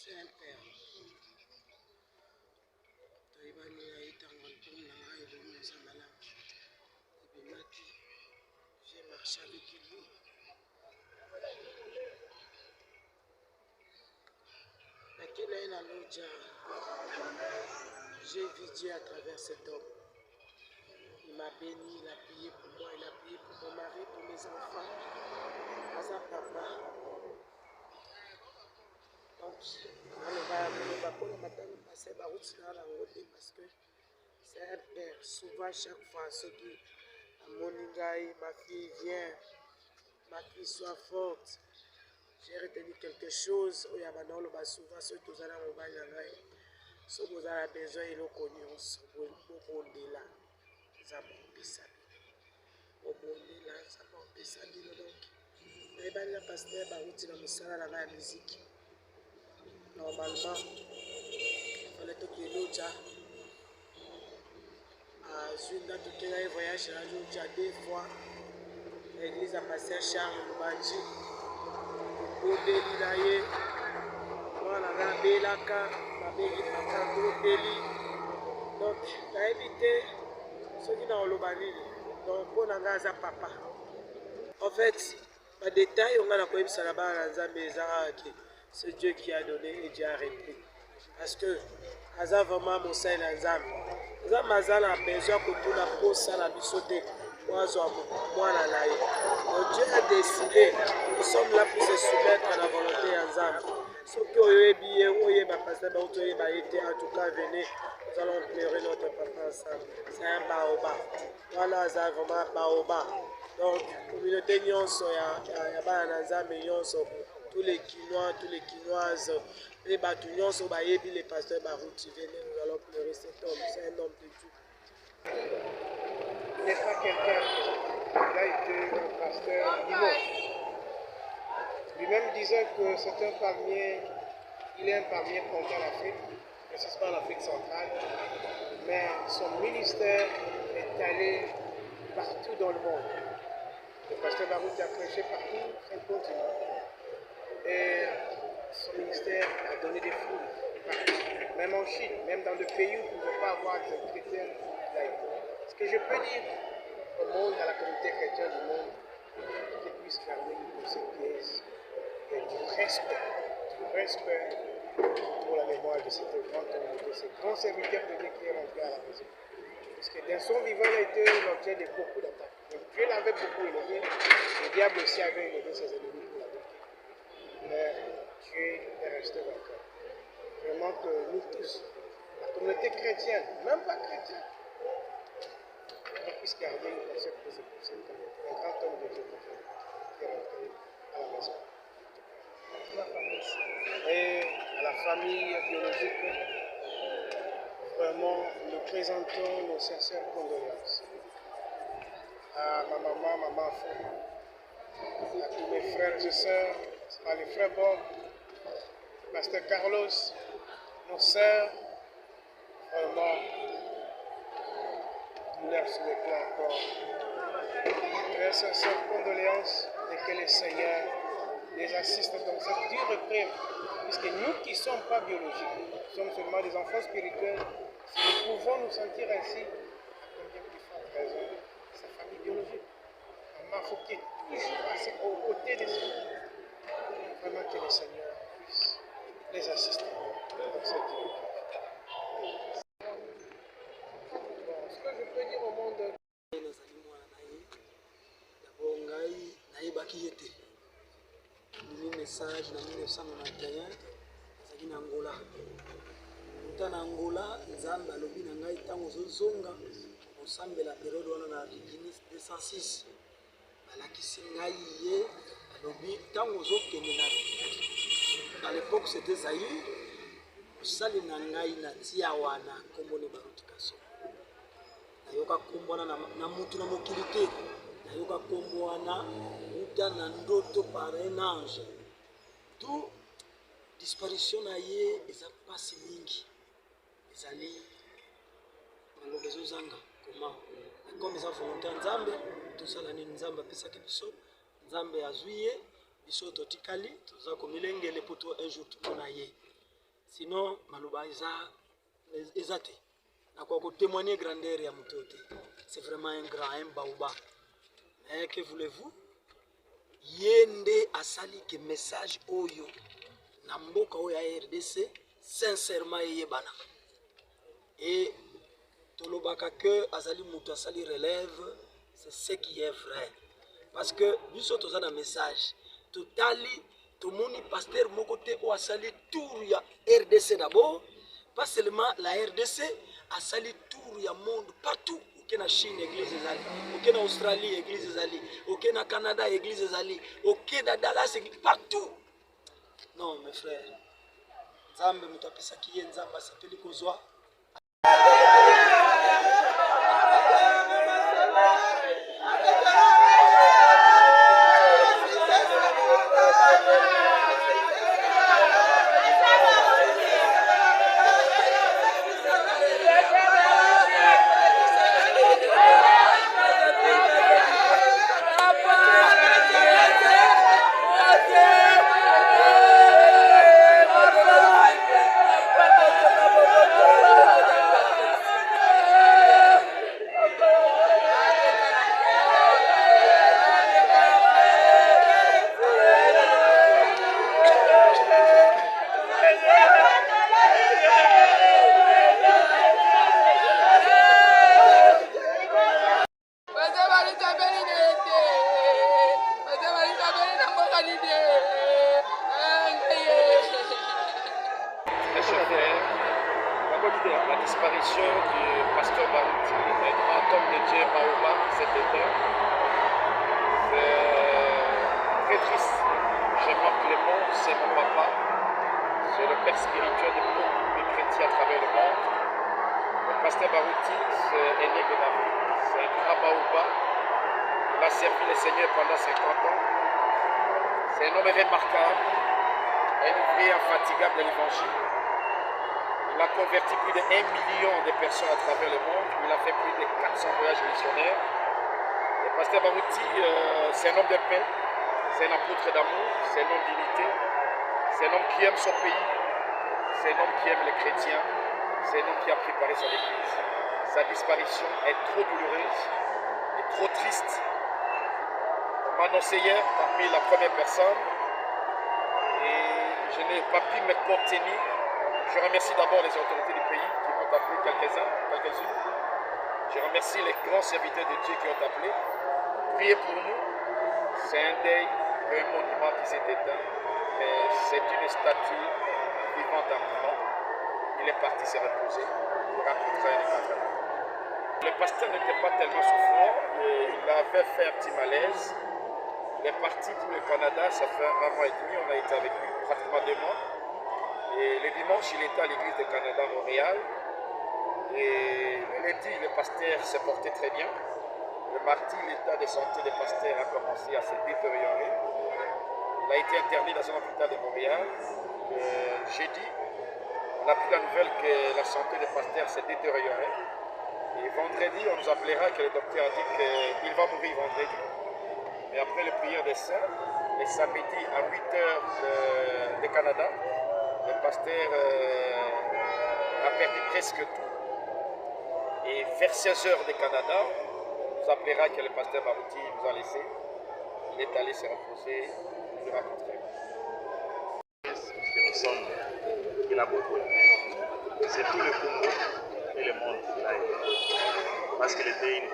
C'est un père. J'ai marché avec lui. J'ai vu Dieu à travers cet homme. Il m'a béni, il a prié pour moi, il a prié pour mon mari, pour mes enfants. Asa papa. Donc, on va passer parce que c'est un père. Souvent, chaque fois, ceux qui Moningaï, ma fille vient, ma fille soit forte. J'ai retenu quelque chose. Souvent, ceux qui ont ceux qui ont besoin, ils ont connu. Normalement, il fallait que tu aies voyagé à 2 fois. L'église a passé Charles Lubanji. Donc, tu as évité ceux qui n'ont pas de donc, pour Nangaza papa. En fait, les détails, on a la poème Salaba c'est Dieu qui a donné et Dieu a repris. Parce que, Aza vraiment mon sein Nazam. Nazam Azal a besoin que tout la peau ça la bisoté. Moi, Dieu a décidé, nous sommes là pour se soumettre à la volonté d'Azam. Ce qui est bien, en tout cas, venez, nous allons pleurer notre papa ensemble. C'est un baobab. Voilà, c'est vraiment un baobab. Donc, communauté nyonso ya bana nzambe nyonso, tous les Quinois, tous les Quinoises, les batu nyonso bayebi les pasteurs Barouti, venez, nous allons pleurer cet homme, c'est un homme de Dieu. Il n'est pas quelqu'un, il a été un pasteur dimanche. Lui-même disait que c'est un palmier, il est un palmier planté en Afrique, précisément en Afrique centrale, mais son ministère est allé partout dans le monde. Le pasteur Barouti a prêché partout sur le continent. Et son ministère a donné des fruits partout, même en Chine, même dans des pays où on ne pouvait pas avoir des chrétiens laïcs. Ce que je peux dire au monde, à la communauté chrétienne du monde, qu'ils puissent garder de ces pièces et du respect pour la mémoire de cet grand homme, de ces grands serviteurs de Dieu qui est rentré à la maison. Parce que dans son vivant, il a été l'objet de beaucoup d'attaques. Dieu l'avait beaucoup élevé, le diable aussi avait élevé ses ennemis pour l'attaquer. Mais Dieu est resté vainqueur. Vraiment que nous tous, la communauté chrétienne, même pas chrétienne, on puisse garder une pensée pour cet homme, un grand homme de Dieu qui est rentré à la maison. Et à la famille biologique, vraiment, nous présentons nos sincères condoléances. À ma maman, ma femme, à tous mes frères et sœurs, à les frères Bob, Pasteur Carlos, nos sœurs, vraiment, douleur sur le cœur encore. Très sincères condoléances et que le Seigneur les assiste dans cette dure épreuve. Puisque nous qui ne sommes pas biologiques, nous sommes seulement des enfants spirituels, si nous pouvons nous sentir ainsi, à combien plus forte raison sa famille biologique. Maman Fouquet, toujours assez aux côtés des Seigneurs. Vraiment que le Seigneur puisse les assister dans cette dure épreuve. Bon, ce que je peux dire au monde. Message na 1991 azaki na Angola. Muta na Angola nzambe alobi na ngai tango zozonga osambela periode wana na Guinée 206. Balakisi ngai ye alobi tango zokende na à l'époque c'était Zaïre. Osali na ngai na tia wana kombone Barouti Kaso. Nayoka kombona na mutu na mokili te. Nayoka kombona muta na ndoto par un ange. Tout disparition na ye eza pasi mingi ezali maloba ezozanga comment comme eza volonté ya nzambe tosala nini nzambe apesaki biso nzambe azwi ye biso totikali toza komilengele poto un jour tomona ye Sinon, Malouba eza te. Na quoi témoigner grandeur ya mutote. C'est vraiment un grand, un baoba. Mais que voulez-vous? Yende asali ke message oyo na mboka oyo ya RDC sincèrement yebana. Et tolobaka que azali muto asali relève, c'est ce qui est vrai. Parce que biso toza na message totali tomoni pasteur moko te o asali tour ya RDC d'abord, pas seulement la RDC, asali tour ya monde partout. Ok na Chine église ezali, ok na Australie église ezali, ok na Canada église ezali, ok na Dallas église partout. Non mes frères, Nzambe muto apesaki ye Nzambe asepeli kozwa. La disparition du pasteur Barouti, un grand homme de Dieu Baoba, cet été, c'est très triste. Je manque le monde, c'est mon papa, c'est le père spirituel de beaucoup de chrétiens à travers le monde. Le pasteur Barouti, c'est aîné de l'Afrique, c'est un grand Baoba. Il a servi le Seigneur pendant 50 ans. C'est un homme remarquable, un ouvrier infatigable de l'évangile. Il a converti plus de 1 million de personnes à travers le monde. Il a fait plus de 400 voyages missionnaires. Le pasteur Barouti, c'est un homme de paix, c'est un apôtre d'amour, c'est un homme d'unité, c'est un homme qui aime son pays, c'est un homme qui aime les chrétiens, c'est un homme qui a préparé son église. Sa disparition est trop douloureuse et trop triste. On m'a annoncé hier parmi la première personne et je n'ai pas pu me contenir. Je remercie d'abord les autorités du pays qui m'ont appelé quelques-unes. Je remercie les grands serviteurs de Dieu qui ont appelé. Priez pour nous. C'est un deuil, un monument qui s'est éteint, mais c'est une statue vivante en mouvement. Il est parti se reposer. Le pasteur n'était pas tellement souffrant. Il avait fait un petit malaise. Il est parti pour le Canada, ça fait 1 mois et demi. On a été avec lui pratiquement 2 mois. Et le dimanche, il était à l'église de Canada, Montréal. Et le lundi, le pasteur se portait très bien. Le mardi, l'état de santé du pasteur a commencé à se détériorer. Il a été interné dans un hôpital de Montréal. Jeudi, on a pris la nouvelle que la santé du pasteur s'est détériorée. Et vendredi, on nous appellera que le docteur a dit qu'il va mourir vendredi. Mais après la prière des saints, le samedi à 8h de Canada, le pasteur a perdu presque tout. Et vers 16h de Canada, on nous appellera que le pasteur Barouti nous a laissé. Il est allé se reposer, nous le raconterons. Nous sommes, il a beaucoup aimé. C'est tout le Congo et le monde qu'il a aimé. Parce qu'il était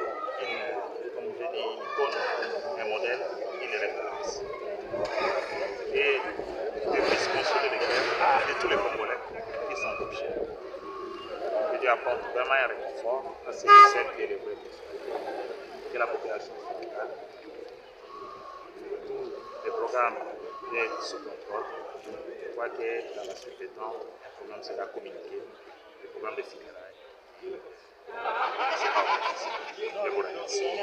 comme je dis, une icône, un modèle, une référence. Et je puisse consoler les cœurs de tous les Congolais qui sont touchés. Que Dieu apporte vraiment un réconfort à celui qui est le vrai. Que la population sénégale, tous les programmes d'aide sous contrôle. Je crois que dans la suite des temps, un programme sera communiqué, le programme de funérailles. C'est pas possible. Je vous remercie.